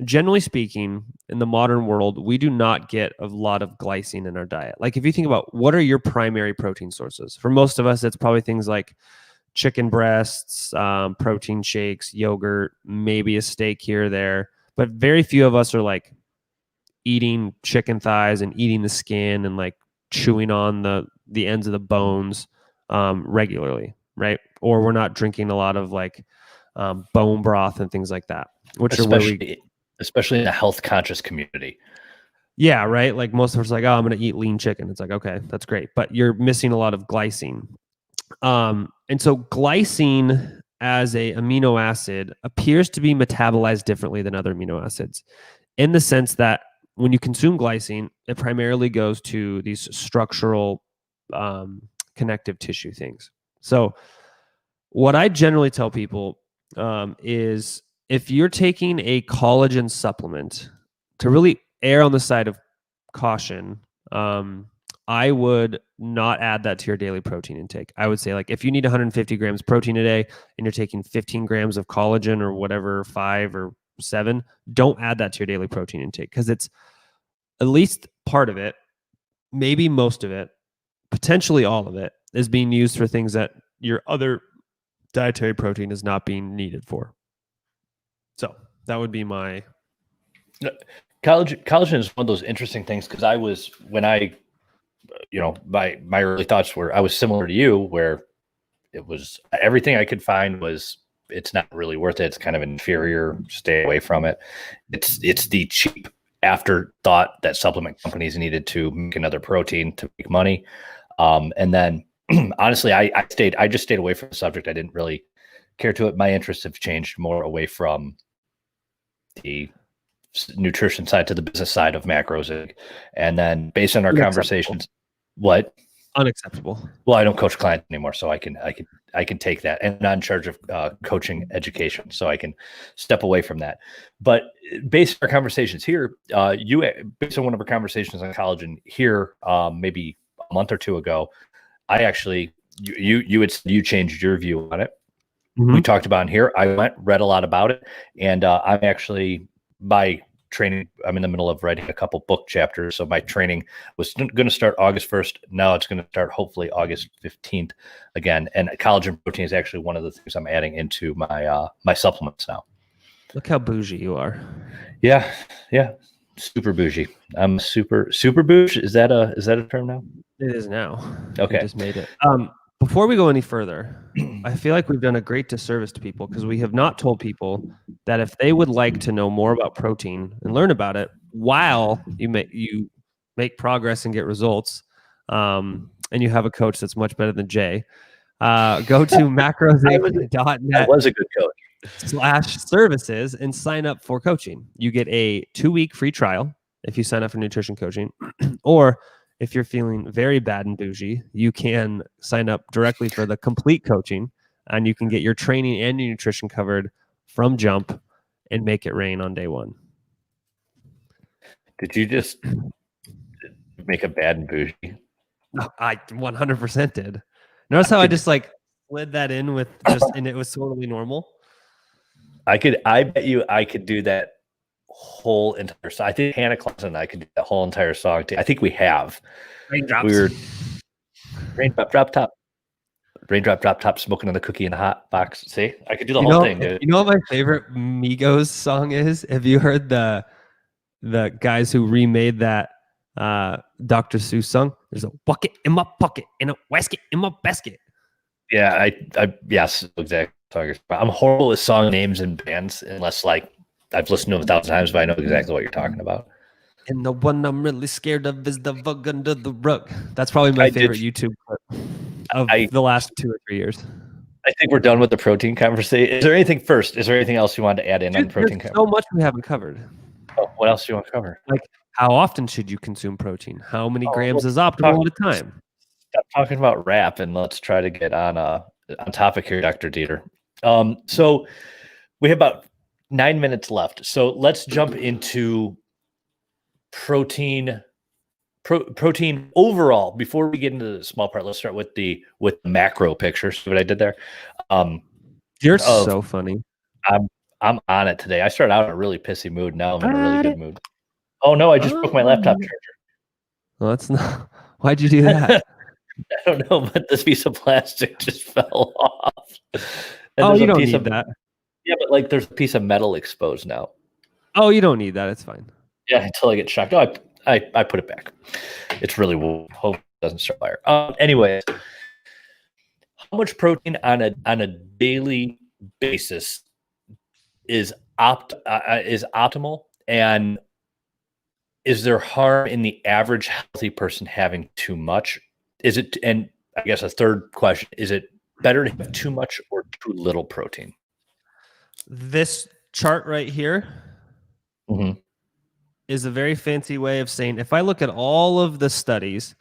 generally speaking, in the modern world, we do not get a lot of glycine in our diet. Like if you think about what are your primary protein sources, for most of us, it's probably things like chicken breasts, protein shakes, yogurt, maybe a steak here or there. But very few of us are like eating chicken thighs and eating the skin and like chewing on the ends of the bones regularly, right? Or we're not drinking a lot of like bone broth and things like that, which especially in a health conscious community. Yeah, right. Like most of us are like, oh, I'm going to eat lean chicken. It's like, okay, that's great, but you're missing a lot of glycine. And so glycine as a amino acid appears to be metabolized differently than other amino acids, in the sense that when you consume glycine, it primarily goes to these structural connective tissue things. So what I generally tell people is if you're taking a collagen supplement, to really err on the side of caution, I would not add that to your daily protein intake. I would say, like, if you need 150 grams protein a day and you're taking 15 grams of collagen or whatever, 5 or 7, don't add that to your daily protein intake, because it's at least part of it, maybe most of it, potentially all of it, is being used for things that your other dietary protein is not being needed for. So that would be my... Collagen is one of those interesting things, because my early thoughts were, I was similar to you, where it was everything I could find was, it's not really worth it. It's kind of inferior. Stay away from it. It's the cheap afterthought that supplement companies needed to make another protein to make money. And then honestly, I just stayed away from the subject. I didn't really care to it. My interests have changed more away from the nutrition side to the business side of macros. And then based on our conversations, what? Unacceptable. Well, I don't coach clients anymore, so I can take that, and I'm not in charge of coaching education, so I can step away from that. But based on our conversations here, based on one of our conversations on collagen here, maybe a month or two ago, I actually, you changed your view on it. Mm-hmm. We talked about it here. I read a lot about it, and I'm actually, by training, I'm in the middle of writing a couple book chapters. So my training was going to start August 1st. Now it's going to start hopefully August 15th again. And collagen protein is actually one of the things I'm adding into my my supplements now. Look how bougie you are. Yeah. Super bougie. I'm super bougie. Is that a term now? It is now. Okay. I just made it. Before we go any further, I feel like we've done a great disservice to people, because we have not told people that if they would like to know more about protein and learn about it while you make progress and get results, and you have a coach that's much better than Jay, go to macrozinc.net. I was a good coach. /services and sign up for coaching. You get a 2-week free trial if you sign up for nutrition coaching, or if you're feeling very bad and bougie, you can sign up directly for the complete coaching, and you can get your training and your nutrition covered from jump and make it rain on day one. Did you just make a bad and bougie? No, I 100% did. Notice how I just like slid that in with just, and it was totally normal. I bet you I could do that whole entire song. I think Hannah Clausen and I could do that whole entire song too. I think we have. Raindrops. We were raindrop, drop top. Raindrop, drop top, smoking on the cookie in the hot box. See, I could do the whole thing, dude. You know what my favorite Migos song is? Have you heard the guys who remade that Dr. Seuss song? There's a bucket in my pocket and a basket in my basket. Yeah, I yes, exactly. I'm horrible at song names and bands, unless like I've listened to them 1,000 times, but I know exactly what you're talking about. And the one I'm really scared of is the bug under the rug. That's probably my favorite YouTube clip of the last 2 or 3 years. I think we're done with the protein conversation. Is there anything else you wanted to add in on protein? There's so much we haven't covered. Oh, what else do you want to cover? Like, how often should you consume protein? How many grams is optimal at a time? Stop talking about rap and let's try to get on topic here, Dr. Dieter. So we have about 9 minutes left. So let's jump into protein overall. Before we get into the small part, let's start with the macro picture. See what I did there? You're so funny. I'm on it today. I started out in a really pissy mood. Now I'm in a really good mood. Oh no, I just broke my laptop charger. Well, that's not. Why'd you do that? I don't know, but this piece of plastic just fell off. And you don't need that. Yeah, but like there's a piece of metal exposed now. Oh, you don't need that. It's fine. Yeah, until I get shocked. Oh, I put it back. It's really hope it doesn't start fire. Anyway, how much protein on a daily basis is optimal, and is there harm in the average healthy person having too much? Is it, and I guess a third question, is it better to have too much or too little protein? This chart right here is a very fancy way of saying, if I look at all of the studies,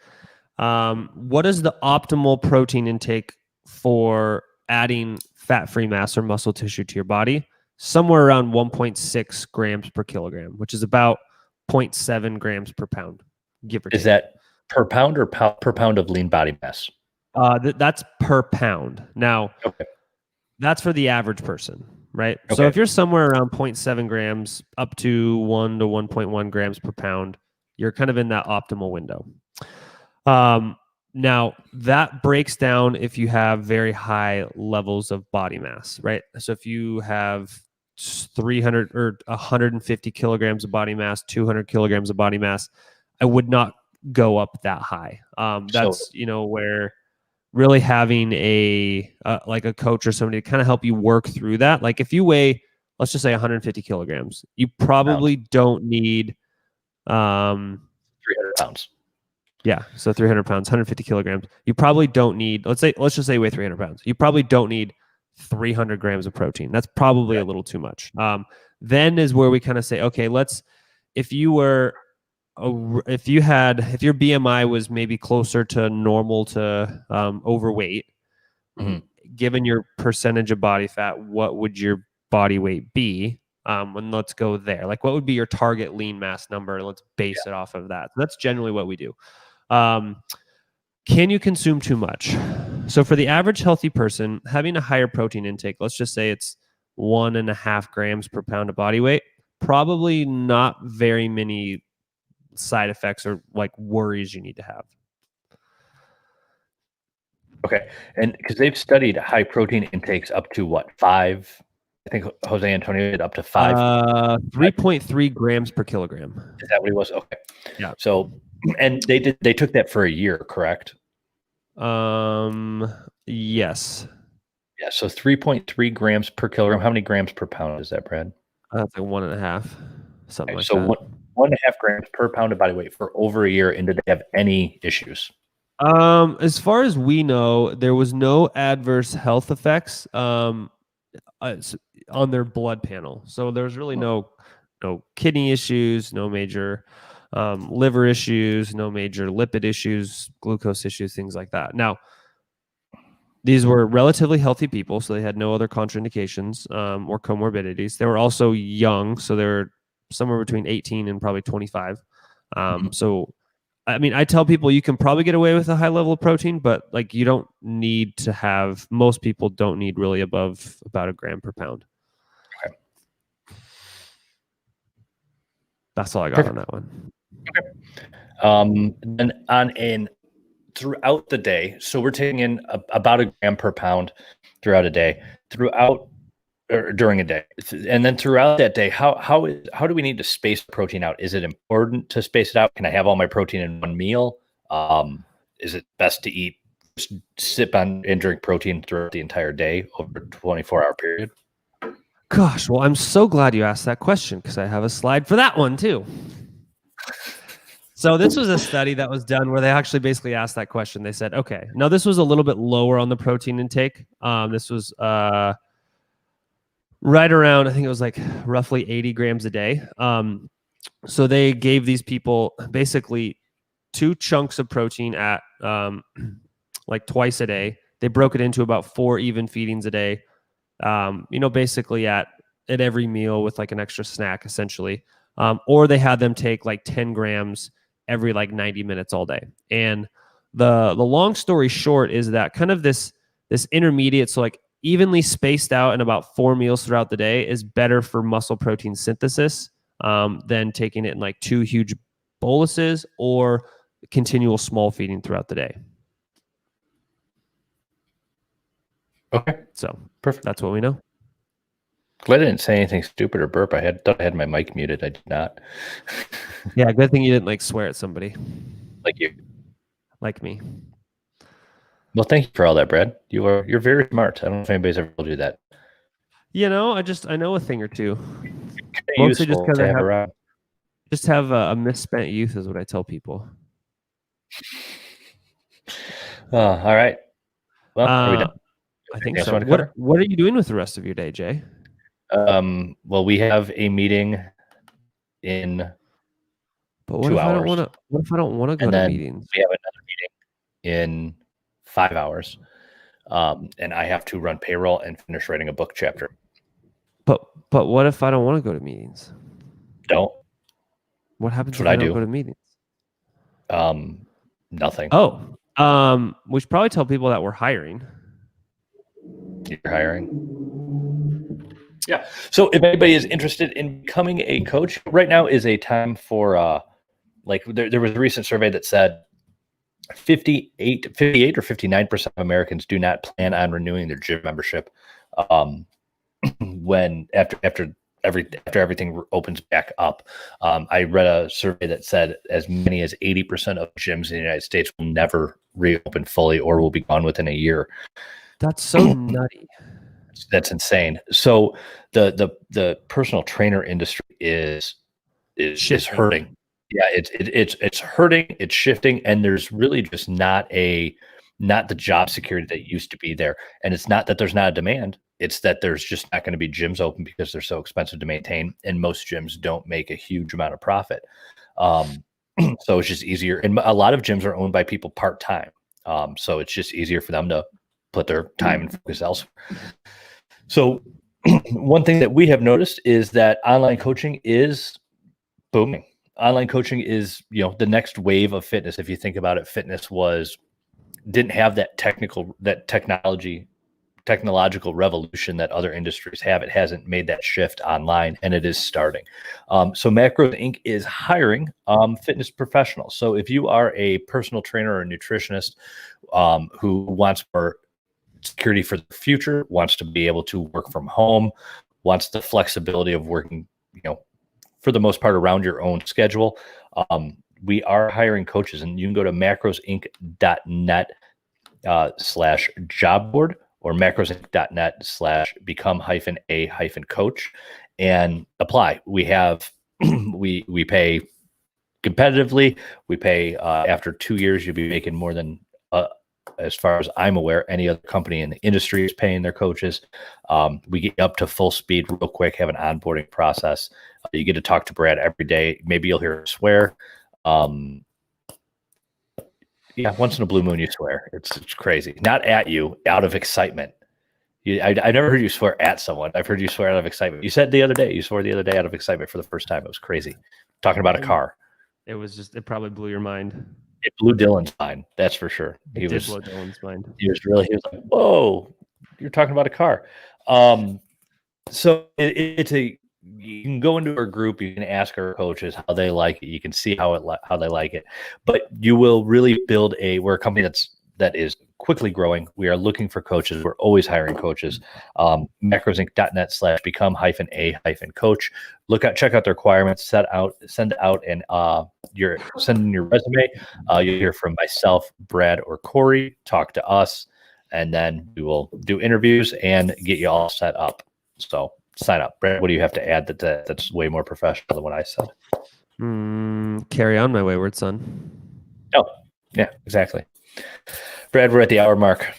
what is the optimal protein intake for adding fat-free mass or muscle tissue to your body? Somewhere around 1.6 grams per kilogram, which is about 0.7 grams per pound, give or take. Is that per pound or per pound of lean body mass? That's per pound. Now, that's for the average person, right? Okay. So if you're somewhere around 0.7 grams up to 1 to 1.1 grams per pound, you're kind of in that optimal window. Now, that breaks down if you have very high levels of body mass, right? So if you have 300 or 150 kilograms of body mass, 200 kilograms of body mass, I would not go up that high. That's, where really having a coach or somebody to kind of help you work through that. Like if you weigh, let's just say 150 kilograms, you probably don't need 300 pounds. Yeah, so 300 pounds, 150 kilograms. You probably don't need, let's just say you weigh 300 pounds. You probably don't need 300 grams of protein. That's probably a little too much. Then is where we kind of say, okay, if your BMI was maybe closer to normal to overweight, given your percentage of body fat, what would your body weight be? And let's go there. Like, what would be your target lean mass number? Let's base it off of that. So that's generally what we do. Can you consume too much? So for the average healthy person, having a higher protein intake, let's just say it's 1.5 grams per pound of body weight, probably not very many side effects or like worries you need to have. Okay. And because they've studied high protein intakes up to what, 5? I think Jose Antonio did up to 5. 3.3 grams per kilogram. Is that what he was? Okay. Yeah. So, and they took that for a year, correct? Yes. Yeah. So 3.3 grams per kilogram. How many grams per pound is that, Brad? That's like 1.5, something like that. So 1.5 grams per pound of body weight for over a year. And did they have any issues? As far as we know, there was no adverse health effects on their blood panel. So there was really no kidney issues, no major liver issues, no major lipid issues, glucose issues, things like that. Now, these were relatively healthy people, so they had no other contraindications or comorbidities. They were also young, so they were somewhere between 18 and probably 25. So, I mean, I tell people you can probably get away with a high level of protein, but like you don't need to have, most people don't need really above about a gram per pound. Okay. That's all I got on that one. Okay. Then throughout the day, so we're taking in about a gram per pound throughout a day, during a day, and then throughout that day, how do we need to space protein out? Is it important to space it out? Can I have all my protein in one meal? Is it best to sip on and drink protein throughout the entire day over a 24-hour period? Gosh, well, I'm so glad you asked that question because I have a slide for that one too. So this was a study that was done where they actually basically asked that question. They said, okay, now this was a little bit lower on the protein intake. This was right around, I think it was like roughly 80 grams a day. So they gave these people basically 2 chunks of protein at like twice a day. They broke it into about 4 even feedings a day. Basically at every meal with like an extra snack essentially. Or they had them take like 10 grams every like 90 minutes all day. And the long story short is that kind of this intermediate, so like evenly spaced out in about 4 meals throughout the day is better for muscle protein synthesis than taking it in like 2 huge boluses or continual small feeding throughout the day. Okay. So perfect. That's what we know. Glad I didn't say anything stupid or burp. I thought I had my mic muted. I did not. Yeah, good thing you didn't like swear at somebody. Like you. Like me. Well, thank you for all that, Brad. You're very smart. I don't know if anybody's ever told you that. I know a thing or two. Mostly just because I have a misspent youth is what I tell people. All right. Well, are we done? I think so. What are you doing with the rest of your day, Jay? Well, we have a meeting in 2 hours. What if I don't want to go to meetings? We have another meeting in 5 hours. And I have to run payroll and finish writing a book chapter. But what if I don't want to go to meetings? Don't. What happens if I don't go to meetings? Nothing. Oh, we should probably tell people that we're hiring. You're hiring? Yeah. So if anybody is interested in becoming a coach, right now is a time for there was a recent survey that said 58 or 59% of Americans do not plan on renewing their gym membership when after everything opens back up. I read a survey that said as many as 80% of gyms in the United States will never reopen fully or will be gone within a year. That's so nutty. That's insane. So the personal trainer industry is hurting. Yeah, it's hurting. It's shifting, and there's really just not the job security that used to be there. And it's not that there's not a demand. It's that there's just not going to be gyms open because they're so expensive to maintain, and most gyms don't make a huge amount of profit. So it's just easier. And a lot of gyms are owned by people part-time. So it's just easier for them to put their time and focus elsewhere. So one thing that we have noticed is that online coaching is booming. Online coaching is, the next wave of fitness. If you think about it, fitness didn't have that technological revolution that other industries have. It hasn't made that shift online, and it is starting. So Macros Inc. is hiring fitness professionals. So if you are a personal trainer or a nutritionist who wants more security for the future, wants to be able to work from home, wants the flexibility of working, for the most part around your own schedule, we are hiring coaches, and you can go to macrosinc.net /job board or macrosinc.net /become-a-coach and apply. We have, we pay competitively. We pay after 2 years, you'll be making more than, as far as I'm aware, any other company in the industry is paying their coaches. We get up to full speed real quick, have an onboarding process. You get to talk to Brad every day. Maybe you'll hear him swear. Yeah, once in a blue moon you swear. It's crazy. Not at you, out of excitement. I never heard you swear at someone. I've heard you swear out of excitement. You said the other day, you swore the other day out of excitement for the first time. It was crazy. Talking about a car. It was just, it probably blew your mind. It blew Dylan's mind. That's for sure. It did blow Dylan's mind. He was like, whoa, you're talking about a car. So you can go into our group, you can ask our coaches how they like it. You can see how they like it, but you will really build we're a company that is quickly growing. We are looking for coaches. We're always hiring coaches. macrosinc.net/become-a-coach. Check out the requirements, send out and send in your resume. You'll hear from myself, Brad, or Corey. Talk to us, and then we will do interviews and get you all set up. So sign up. Brad, what do you have to add that's way more professional than what I said? Carry on, my wayward son. Oh, yeah, exactly. Brad, we're at the hour mark.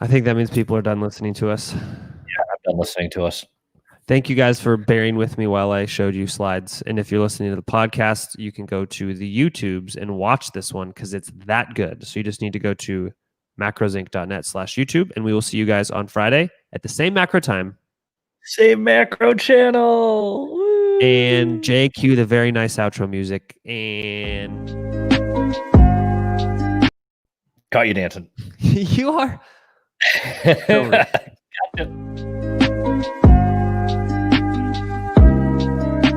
I think that means people are done listening to us. Yeah, I'm done listening to us. Thank you guys for bearing with me while I showed you slides. And if you're listening to the podcast, you can go to the YouTubes and watch this one because it's that good. So you just need to go to macrosinc.net/YouTube, and we will see you guys on Friday at the same macro time. Same macro channel. Woo! And Jay, cue the very nice outro music. And caught you dancing. you are. Gotcha.